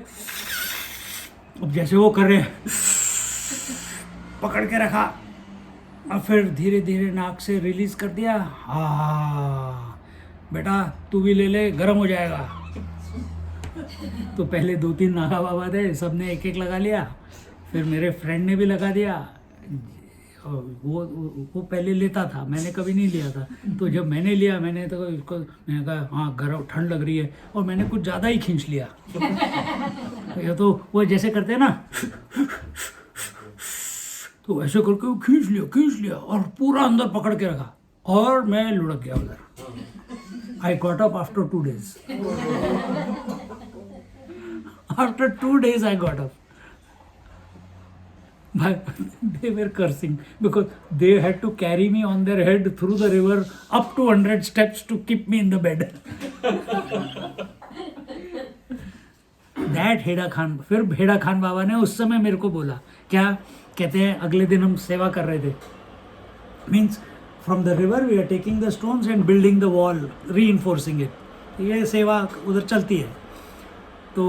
अब जैसे वो कर रहे पकड़ के रखा, और फिर धीरे धीरे नाक से रिलीज कर दिया. हाँ बेटा तू भी ले ले, गर्म हो जाएगा. तो पहले 2-3 नागा बाबा थे, सबने एक लगा लिया. फिर मेरे फ्रेंड ने भी लगा दिया. वो पहले लेता था, मैंने कभी नहीं लिया था. तो जब मैंने लिया, मैंने कहा हाँ गर्म, ठंड लग रही है, और मैंने कुछ ज़्यादा ही खींच लिया. ये तो वो जैसे करते हैं ना, तो ऐसे करके खींच लिया और पूरा अंदर पकड़ के रखा, और मैं लुढ़क गया उधर. I got up after 2 days. After 2 days I got up. They were cursing because they had to carry me on their head through the river up to 100 steps to keep me in the bed. That हेड़ा खान. फिर हेड़ा खान बाबा ने उस समय मेरे को बोला, क्या कहते हैं, अगले दिन हम सेवा कर रहे थे. Means from the river we are taking the stones and building the wall, reinforcing it. ये सेवा उधर चलती है. तो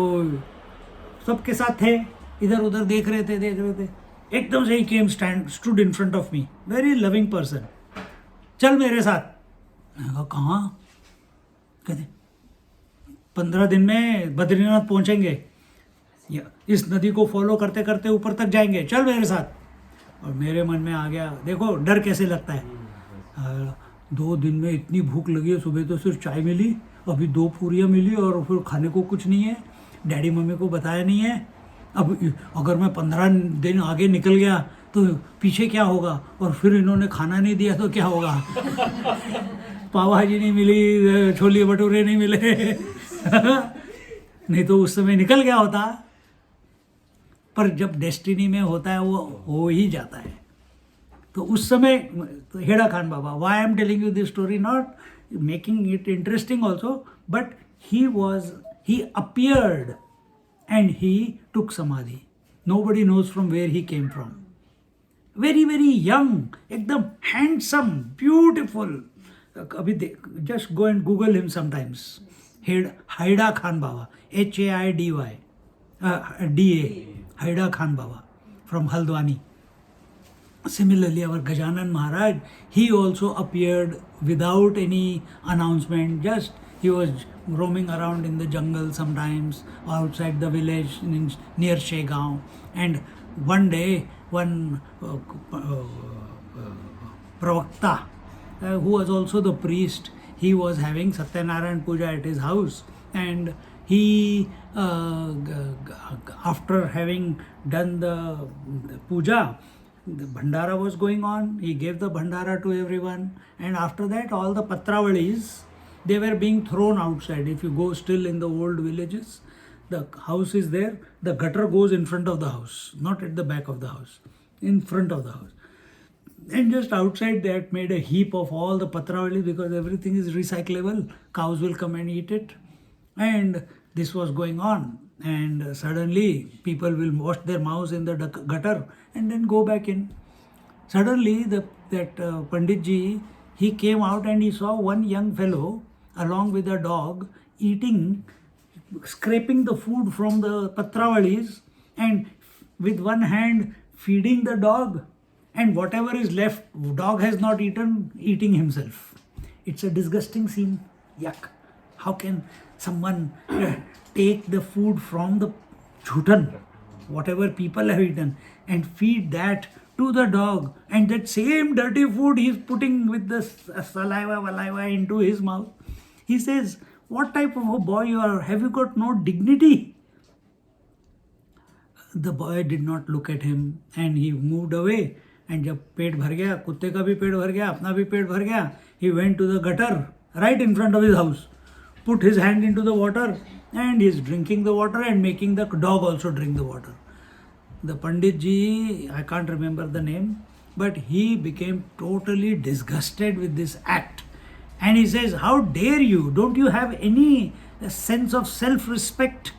सबके साथ थे, इधर उधर देख रहे थे, एकदम से ही came stood in front of me, very loving person, चल मेरे साथ। मैंने कहा कहाँ? कहते 15 दिन में बद्रीनाथ पहुंचेंगे, इस नदी को फॉलो करते करते ऊपर तक जाएंगे, चल मेरे साथ। और मेरे मन में आ गया, देखो डर कैसे लगता है। 2 दिन में इतनी भूख लगी है, सुबह तो सिर्फ चाय मिली, अभी 2 पूरियाँ मिली और फिर खाने को कुछ नहीं है, डैडी मम्मी को बताया नहीं है। अब अगर मैं 15 दिन आगे निकल गया तो पीछे क्या होगा, और फिर इन्होंने खाना नहीं दिया तो क्या होगा। पाव भाजी नहीं मिली, छोले भटूरे नहीं मिले। नहीं तो उस समय निकल गया होता। पर जब डेस्टिनी में होता है वो हो ही जाता है। तो उस समय तो Haidakhan Baba, why I am telling you this story, not making it interesting also, but he appeared and he took samadhi. Nobody knows from where he came from. Very very young, एकदम handsome, beautiful. अभी just go and Google him sometimes. हेड़ा खान बाबा, HAIDY DA, हेड़ा खान बाबा from Haldwani. Similarly, our Gajanan Maharaj, he also appeared without any announcement. Just he was roaming around in the jungle sometimes, outside the village near Shegaon. And one day, one Pravakta, who was also the priest, he was having Satyanarayan Puja at his house. And he, after having done the puja, the bhandara was going on. He gave the bhandara to everyone, and after that all the patravalis, they were being thrown outside. If you go still in the old villages, the house is there, the gutter goes in front of the house, not at the back of the house, in front of the house. And just outside they had made a heap of all the patravalis, because everything is recyclable, cows will come and eat it. And this was going on, and suddenly people will wash their mouths in the gutter and then go back in. Suddenly that Pandit ji, he came out and he saw one young fellow along with a dog eating, scraping the food from the patravalis, and with one hand feeding the dog, and whatever is left, dog has not eaten, eating himself. It's a disgusting scene. Yuck. How can someone take the food from the jhutan, whatever people have eaten, and feed that to the dog, and that same dirty food he is putting with the saliva into his mouth? He says, what type of a boy you are? Have you got no dignity? The boy did not look at him and he moved away. And जब पेट भर गया, कुत्ते का भी पेट भर गया, अपना भी पेट भर गया, he went to the gutter right in front of his house, put his hand into the water, and he is drinking the water and making the dog also drink the water. The Pandit ji, I can't remember the name, but he became totally disgusted with this act. And he says, how dare you? Don't you have any sense of self-respect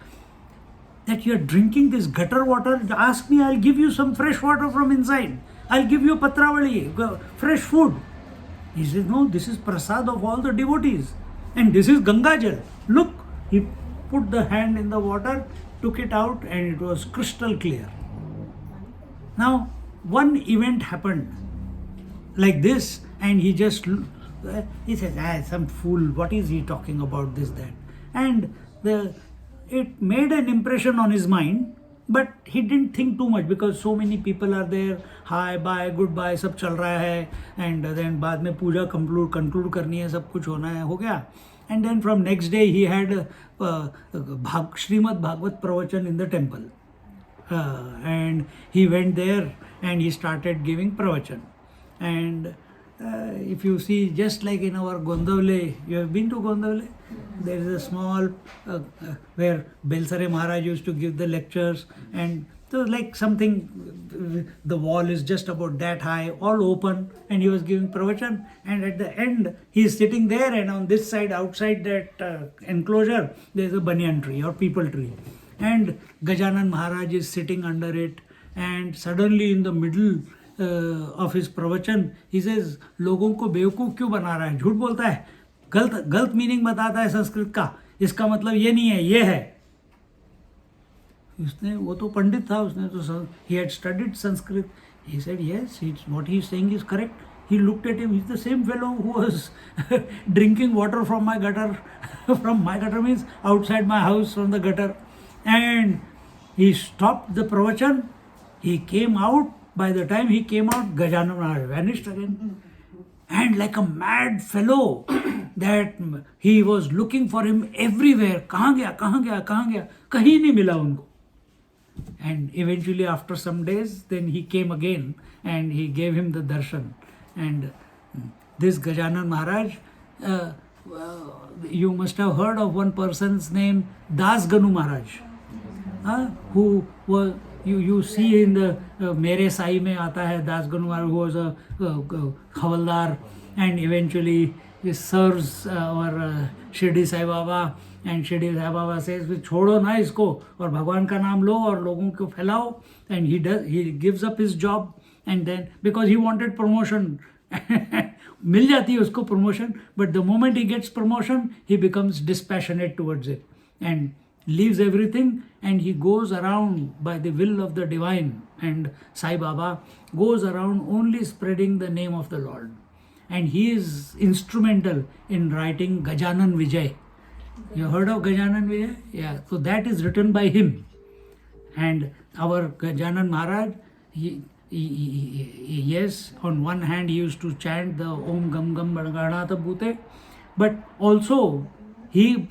that you are drinking this gutter water? Ask me, I'll give you some fresh water from inside. I'll give you patravali, fresh food. He says, no, this is prasad of all the devotees. And this is Ganga Jal. Look, he put the hand in the water, took it out, and it was crystal clear. Now, one event happened like this, and he just, he says, some fool, what is he talking about, this, that. And it made an impression on his mind, but he didn't think too much, because so many people are there, hi, bye, goodbye, सब चल रहा है, and then बाद में पूजा conclude करनी है, सब कुछ होना है, हो गया. And then from next day he had Srimad Bhagavad Pravachan in the temple. And he went there and he started giving pravachan. And if you see, just like in our Gondavle, you have been to Gondavle? There is a small where Belsare Maharaj used to give the lectures, and so like something, the wall is just about that high, all open, and he was giving pravachan, and at the end he is sitting there, and on this side, outside that enclosure, there is a banyan tree or peepal tree, and Gajanan Maharaj is sitting under it, and suddenly in the middle of his pravachan, he says, लोगों को बेवकूफ़ क्यों बना रहा है, झूठ बोलता है, गलत मीनिंग बताता है संस्कृत का, इसका मतलब ये नहीं है, ये है. उसने वो तो पंडित था, उसने तो he had studied Sanskrit. He said yes, what he is saying is correct. He looked at him. He's the same fellow who was drinking water from my gutter. From my gutter means outside my house from the gutter. And he stopped the pravachan. He came out. By the time he came out, Gajanan Maharaj vanished again. And like a mad fellow, that he was looking for him everywhere. कहाँ गया, कहाँ गया, कहाँ गया, कहीं नहीं मिला उनको. And eventually, after some days, then he came again and he gave him the darshan. And this Gajanan Maharaj, you must have heard of one person's name, Das Ganu Maharaj, who was, you see in the Mere Sai mein aata hai, Das Ganu Maharaj, who was a Havaldar and eventually he serves our Shirdi Sai Baba. And Shirdi Sai Baba says, छोड़ो ना इसको और भगवान का नाम लो और लोगों को फैलाओ. And he gives up his job, and then because he wanted promotion, मिल जाती है उसको promotion, but the moment he gets promotion, he becomes dispassionate towards it and leaves everything, and he goes around by the will of the divine, and Sai Baba goes around only spreading the name of the Lord. And he is instrumental in writing Gajanan Vijay. You heard of Gajanan Vijay? Yeah, so that is written by him. And our Gajanan Maharaj, yes, on one hand he used to chant the Om Gam Gam Ganata Bhute, but also he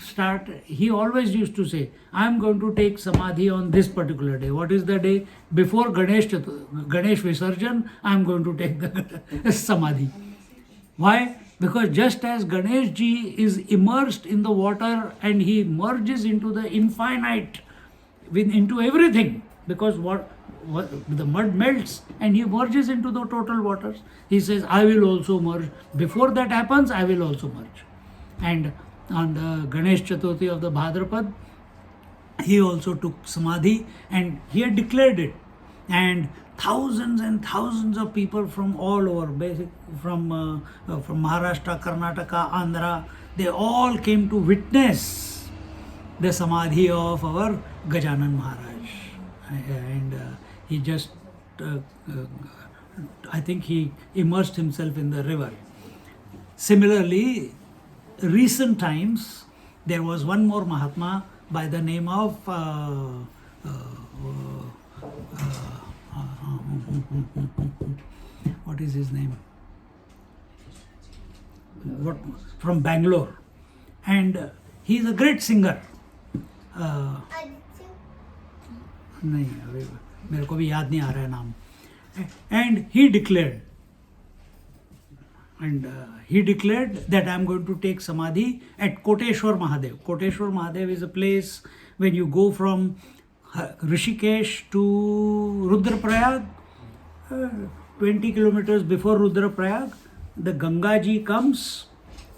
always used to say, I am going to take Samadhi on this particular day. What is the day? Before Ganesh Visarjan, I am going to take the Samadhi. Why? Because just as Ganesh ji is immersed in the water and he merges into the infinite, into everything, because the mud melts and he merges into the total waters. He says, I will also merge. Before that happens, I will also merge. And on the Ganesh Chaturthi of the Bhadrapad, he also took Samadhi and he had declared it. And thousands and thousands of people from all over, from Maharashtra, Karnataka, Andhra, they all came to witness the Samadhi of our Gajanan Maharaj. And he just, I think he immersed himself in the river. Similarly, recent times, there was one more Mahatma by the name of what is his name? From Bangalore. And he is a great singer. नहीं अभी मेरे को भी याद नहीं आ रहा है नाम. And he declared that I am going to take Samadhi at Koteshwar Mahadev. Koteshwar Mahadev is a place when you go from Rishikesh to Rudraprayag, 20 kilometers before Rudraprayag, the Ganga ji comes.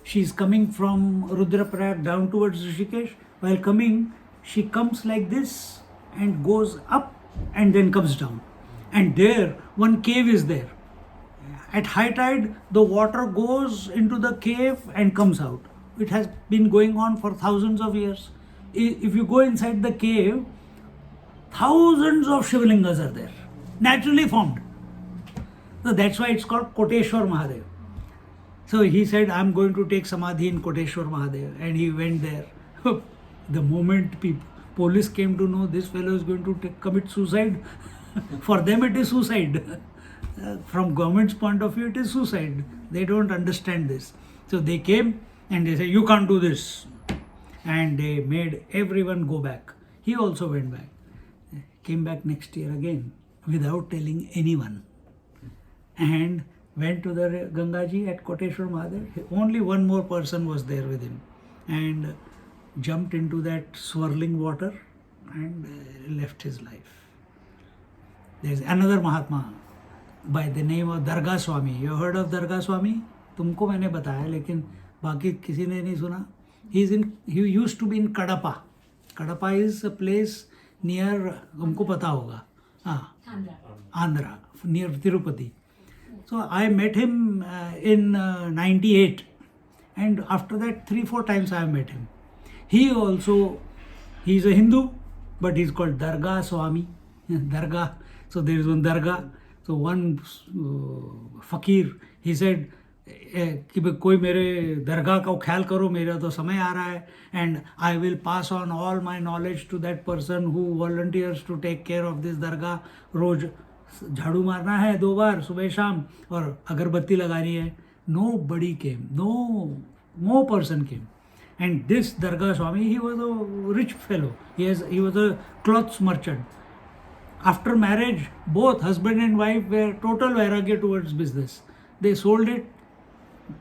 She is coming from Rudraprayag down towards Rishikesh. While coming, she comes like this and goes up and then comes down. And there, one cave is there. At high tide, the water goes into the cave and comes out. It has been going on for thousands of years. If you go inside the cave, thousands of Shivlingas are there, naturally formed. So that's why it's called Koteshwar Mahadev. So he said, I'm going to take Samadhi in Koteshwar Mahadev. And he went there. The moment police came to know this fellow is going to commit suicide, for them it is suicide. From government's point of view, it is suicide. They don't understand this. So they came and they said, you can't do this. And they made everyone go back. He also went back. Came back next year again without telling anyone. And went to the Gangaji at Koteshwar Mahadev. Only one more person was there with him. And jumped into that swirling water and left his life. There's another Mahatma by the name of Dargah Swami. You heard of Dargah Swami? तुमको मैंने बताया लेकिन बाकी किसी ने नहीं सुना. He used to be in Kadapa. Kadapa is a place near, हमको पता होगा, Andhra, near Tirupati. So I met him in 98, and after that 3-4 times I have met him. He is a Hindu, but he's called Dargah Swami. Dargah. So there is one Dargah. So one fakir, he said कि भाई कोई मेरे दरगाह का ख्याल करो, मेरा तो समय आ रहा है, and I will pass on all my knowledge to that person who volunteers to take care of this dargah. रोज झाड़ू मारना है 2 बार सुबह शाम और अगरबत्ती लगानी है. Nobody came, no person came. And this Dargah Swami, he was a rich fellow. He was a clothes merchant. After marriage, both husband and wife were total vairagya towards business. They sold it,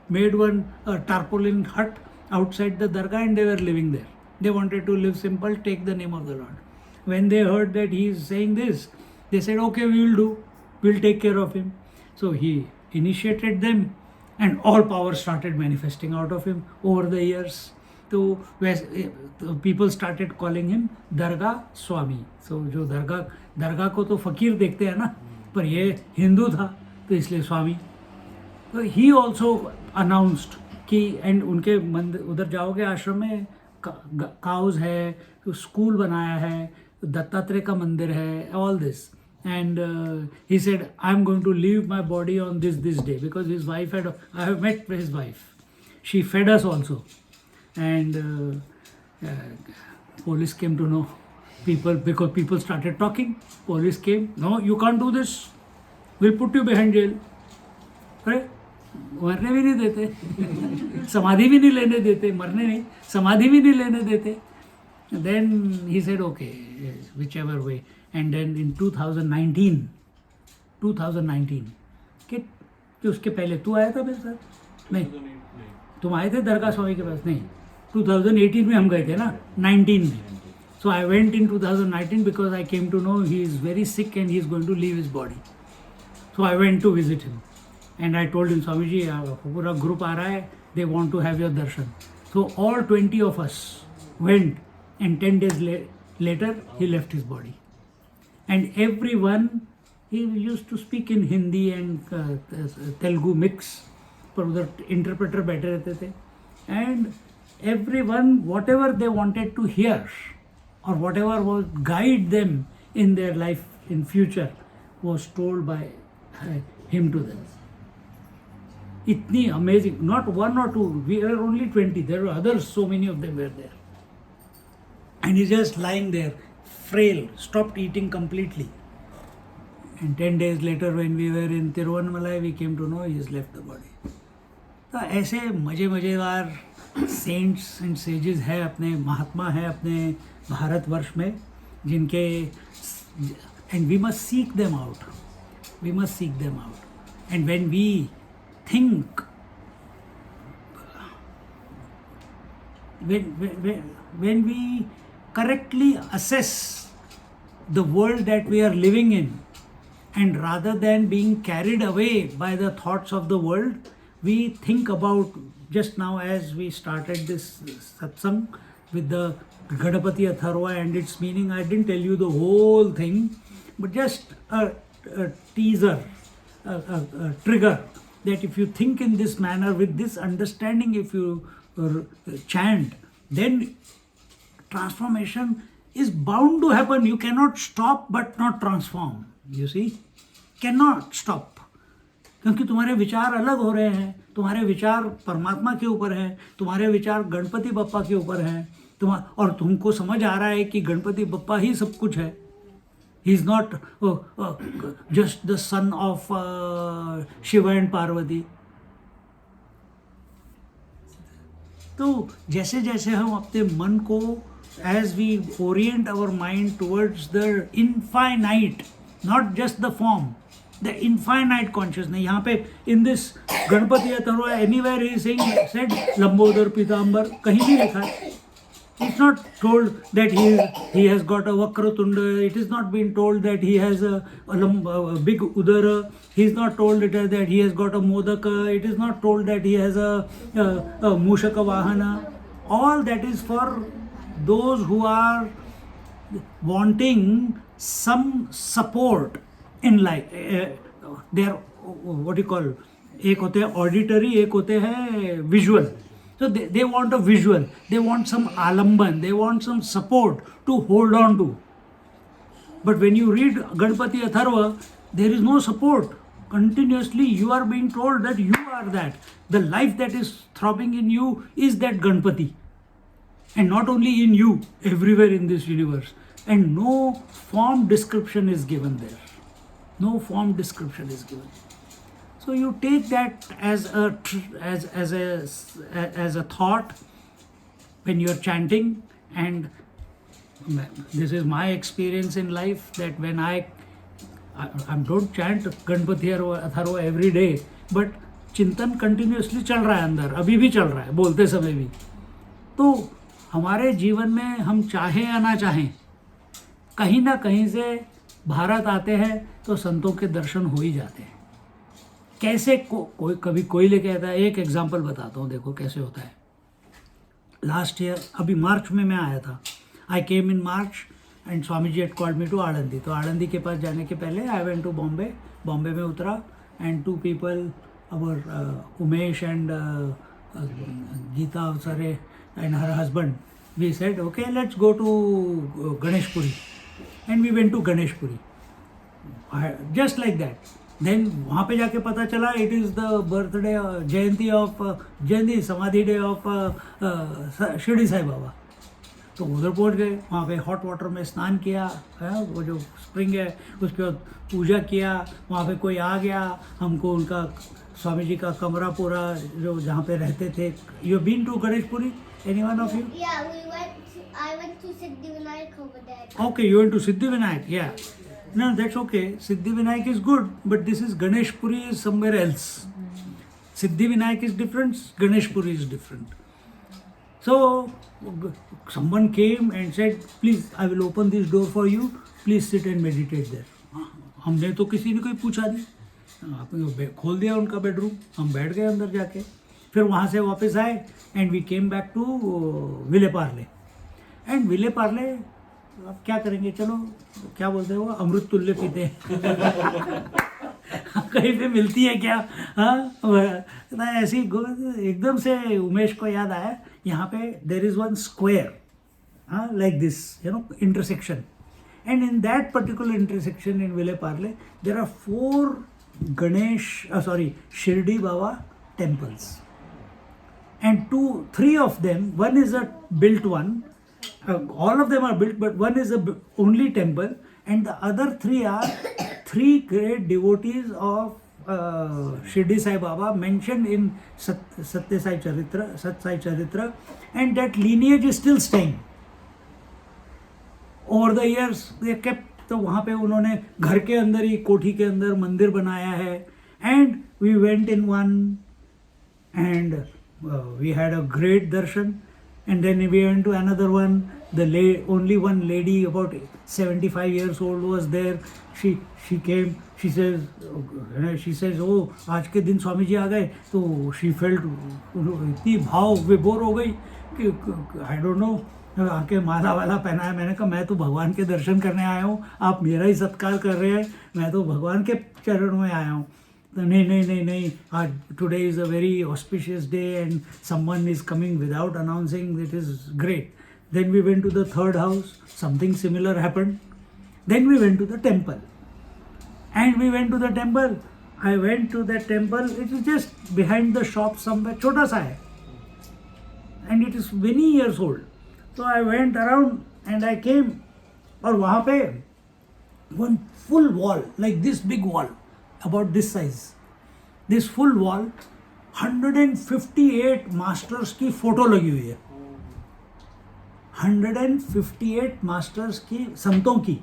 made a tarpaulin hut outside the Dargah, and they were living there. They wanted to live simple, take the name of the Lord. When they heard that he is saying this, they said, okay, we'll take care of him. So he initiated them, and all power started manifesting out of him over the years. So people started calling him Dargah Swami. So जो दरगाह को तो फकीर देखते हैं ना, पर ये हिंदू था तो इसलिए स्वामी. तो ही ऑल्सो अनाउंस्ड कि, एंड उनके मंदिर उधर जाओगे आश्रम में काउज है, तो स्कूल बनाया है, दत्तात्रेय का मंदिर है, all this. And he said, I'm going to leave my body on this day, because his wife I have met his wife. She fed us also. And police came to know, because people started talking. Police came, no, you can't do this. We'll put you behind jail. अरे मरने भी नहीं देते, समाधि भी नहीं लेने देते, मरने नहीं, समाधि भी नहीं लेने देते. Then he said, okay, whichever way. And then in 2019 कि उसके पहले तू आया था मेरे साथ? नहीं, तुम आए थे दरगाह स्वामी के पास? नहीं, 2018 में हम गए थे ना, 19 में. So I went in 2019 because I came to know he is very sick and he is going to leave his body. So I went to visit him and I told him, Swami ji, पूरा group आ रहा है, they want to have your darshan. So all 20 of us went, and 10 days later he left his body. And everyone, he used to speak in Hindi and Telugu mix, पर उधर interpreter बैठे रहते थे. And everyone, whatever they wanted to hear or whatever would guide them in their life in future was told by him to them. Itni amazing, not one or two, we were only 20, there were others, so many of them were there. And he's just lying there, frail, stopped eating completely. And 10 days later when we were in Tiruvannamalai, we came to know he has left the body. तो ऐसे मज़ेदार cents and sages है अपने, महात्मा है अपने भारतवर्ष में, जिनके, and we must seek them out. And when we think, when we correctly assess the world that we are living in, and rather than being carried away by the thoughts of the world, we think about, just now as we started this satsang with the Ganapati Atharva and its meaning, I didn't tell you the whole thing, but just a teaser, a trigger, that if you think in this manner, with this understanding, if you chant, then transformation is bound to happen. You cannot stop but not transform. You see, cannot stop. क्योंकि तुम्हारे विचार अलग हो रहे हैं, तुम्हारे विचार परमात्मा के ऊपर हैं, तुम्हारे विचार गणपति बप्पा के ऊपर हैं, और तुमको समझ आ रहा है कि गणपति बप्पा ही सब कुछ है. He is not just the son of Shiva and Parvati. तो जैसे जैसे हम अपने मन को, as we orient our mind towards the infinite, not just the form, the infinite consciousness. यहाँ पे in this Ganpati Atharva, anywhere he is saying, said Lambodar पीताम्बर, कहीं भी लिखा है. It's not told that he has got a Vakratunda. It is not been told that he has a big Udara. He is not told that he has got a Modaka. It is not told that he has a Mushaka Vahana. All that is for those who are wanting some support in life. They are, what you call, एक होते हैं auditory, एक होते हैं visual. So they want a visual, they want some alamban, they want some support to hold on to. But when you read Ganpati Atharva, there is no support. Continuously you are being told that you are that. The life that is throbbing in you is that Ganpati. And not only in you, everywhere in this universe. And no form description is given there. No form description is given. So you take that as a thought when you are chanting, and this is my experience in life that when I don't chant Ganpati Atharva every day, but चिंतन continuously चल रहा है अंदर, अभी भी चल रहा है, बोलते समय भी. तो हमारे जीवन में हम चाहें या ना चाहें, कहीं ना कहीं से भारत आते हैं तो संतों के दर्शन हो ही जाते हैं. कैसे कोई कभी कोई लेके आता है. एक एग्जांपल बताता हूँ, देखो कैसे होता है. लास्ट ईयर अभी मार्च में मैं आया था. I came in March and Swami ji had called me to Anandi. तो आनंदी के पास जाने के पहले I went to Bombay. Bombay में उतरा and 2 people, our Umesh and Geeta Avsare and her husband, we said, okay, let's go to Ganesh Puri. And we went to Ganesh Puri. Just like that. Then वहाँ पे जाके पता चला it is the birthday, जयंती समाधि day of Shirdi Sai Baba. तो उधर पहुँच गए. वहाँ पे हॉट वाटर में स्नान किया, वो जो स्प्रिंग है, उसके बाद पूजा किया. वहाँ पे कोई आ गया, हमको उनका स्वामी जी का कमरा पूरा जो जहाँ पे रहते थे. You been to Ganeshpuri? Anyone of you? Yeah, I went to Siddhivinayak over there. Okay, you went to Siddhivinayak, yeah. No, that's okay. Siddhivinayak is good, but this is Ganeshpuri is somewhere else. Siddhivinayak is different, Ganeshpuri is different. So someone came and said, please, I will open this door for you. Please sit and meditate there. हमने तो किसी ने कोई पूछा नहीं, आपने खोल दिया उनका बेडरूम. हम बैठ गए अंदर जाके. फिर वहाँ से वापस आए and we came back to Vile Parle. And Vile Parle अब क्या करेंगे, चलो क्या बोलते हैं वो, अमृत तुल्य पीते हैं. कहीं पे मिलती है क्या? हाँ, ऐसी एकदम से उमेश को याद आया, यहाँ पे there is one square like this, intersection. And in that particular intersection in Ville Parle, there are 4 Shirdi Baba temples. And 3 of them, one is a built one, all of them are built, but one is a only temple, and the other 3 are 3 great devotees of Shirdi Sai Baba mentioned in Satya Sai Charitra, and that lineage is still staying. Over the years they kept, तो वहाँ पे उन्होंने घर के अंदर ही कोठी के अंदर मंदिर बनाया है. And we went in one and we had a great darshan. And then we went to another one. Only one lady about 75 years old was there. She came. She says, oh, आज के दिन स्वामी जी आ गए. तो she felt इतनी भाव विभोर हो गई कि I don't know, आके माला वाला पहनाया. मैंने कहा मैं तो भगवान के दर्शन करने आया हूँ, आप मेरा ही सत्कार कर रहे हैं, मैं तो भगवान के चरणों में आया हूँ. नहीं, today is a very auspicious day and someone is coming without announcing. It is great. Then we went to the 3rd house. Something similar happened. Then we went to the temple. And we went to the temple. I went to that temple. It is just behind the shop somewhere. Chota sa hai. And it is many years old. So I went around and I came. और वहाँ पे one full wall, like this big wall, about this size. This full wall, 158 masters की photo लगी हुई है. 158 masters की, संतों की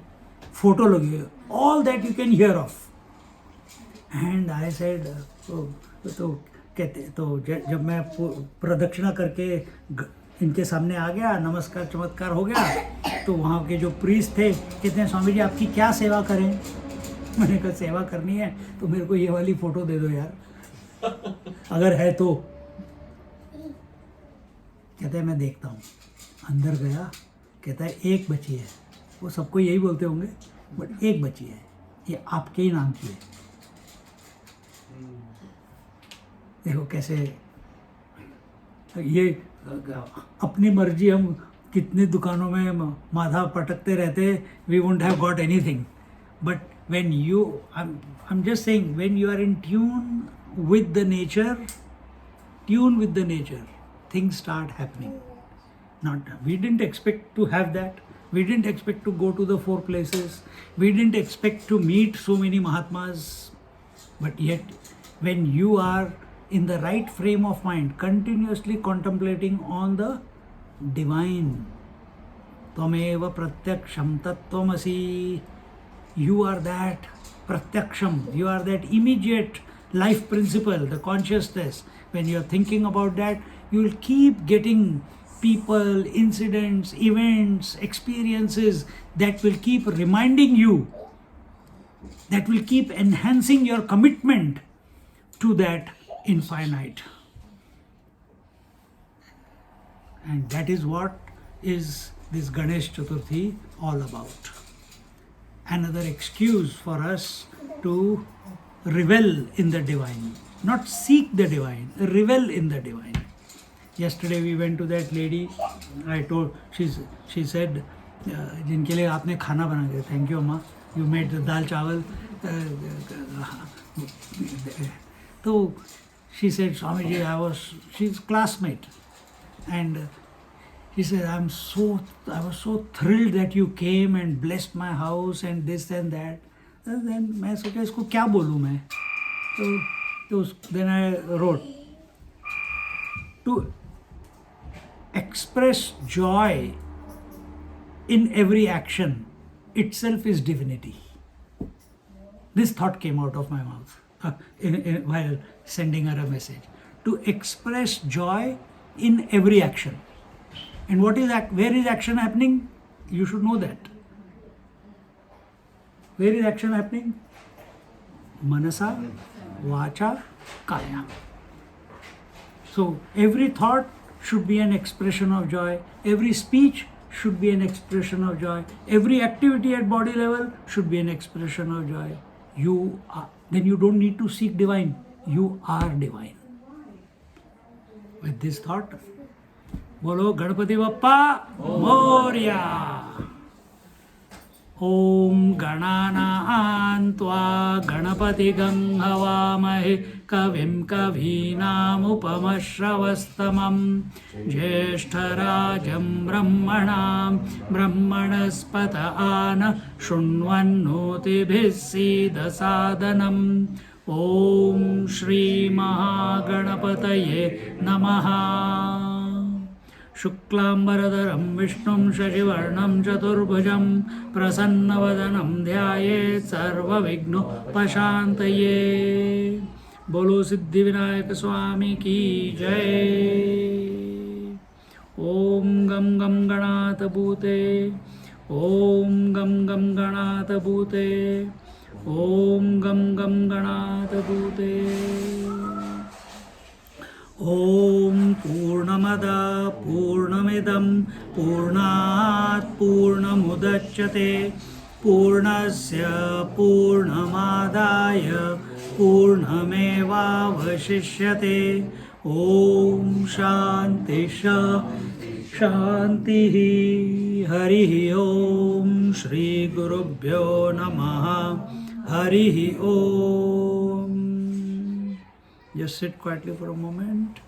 फोटो लगी हुई है. All that you can hear of. And I said, तो जब मैं प्रदक्षिणा करके इनके सामने आ गया, नमस्कार चमत्कार हो गया, तो वहाँ के जो प्रीस्ट थे कहते हैं, स्वामी जी आपकी क्या सेवा करें? मैंने कहा सेवा करनी है तो मेरे को ये वाली फ़ोटो दे दो यार, अगर है तो. कहते हैं मैं देखता हूँ. अंदर गया, कहता है 1 बची है. वो सबको यही बोलते होंगे, बट 1 बची है, ये आपके ही नाम की है. देखो कैसे ये अपनी मर्जी हम कितनी दुकानों में माथा पटकते रहते, we won't have got anything. But when you, I'm just saying, when you are in tune with the nature, things start happening. We didn't expect to have that. We didn't expect to go to the 4 places. We didn't expect to meet so many Mahatmas. But yet, when you are in the right frame of mind, continuously contemplating on the divine, Tvameva pratyaksham tattvamasi, you are that pratyaksham, you are that immediate life principle, the consciousness. When you are thinking about that, you will keep getting people, incidents, events, experiences that will keep reminding you, that will keep enhancing your commitment to that infinite. And that is what is this Ganesh Chaturthi all about. Another excuse for us to revel in the divine, not seek the divine, revel in the divine. Yesterday we went to that lady. I told, she said, जिनके लिए आपने खाना बना दिया, thank you अम्मा, you made the दाल चावल. So she said, Swami ji, she's classmate, and he said, I was so thrilled that you came and blessed my house and this and that. And then मैं सोचा इसको क्या बोलूँ मैं, तो then I wrote, to express joy in every action itself is divinity. This thought came out of my mouth while sending her a message. To express joy in every action. And what is that? Where is action happening? You should know that. Where is action happening? Manasa, Vacha, Kaya. So every thought should be an expression of joy. Every speech should be an expression of joy. Every activity at body level should be an expression of joy. You are, then you don't need to seek divine. You are divine. With this thought, बोलो गणपति बप्पा मोरया. ओम गणानां त्वा गणपतिगं हवामहे कविं कवीनामुपमश्रवस्तमं ज्येष्ठराजं ब्रह्मणां ब्रह्मणस्पत आन शृण्वन्नोतिभिः सीदसादनम्. ओम श्री महागणपतये नमः. शुक्लांबरधरं विष्णुं शशिवर्णं चतुर्भुजं प्रसन्नवदनं ध्यायेत् सर्वविघ्नोपशान्तये. बोलो सिद्धिविनायक स्वामी की जय. ओम गम गम गणात भूते, ओम गम गम गणात भूते, ओम गम गम गणात भूते. ओम पूर्णमदा पूर्णमिदं पूर्णात् पूर्णमुदच्यते पूर्णस्य पूर्णमादाय पूर्णमेवावशिष्यते. ओम शांति शांति. हरि ओम. श्री गुरुभ्यो नमः. हरि ओम. Just sit quietly for a moment.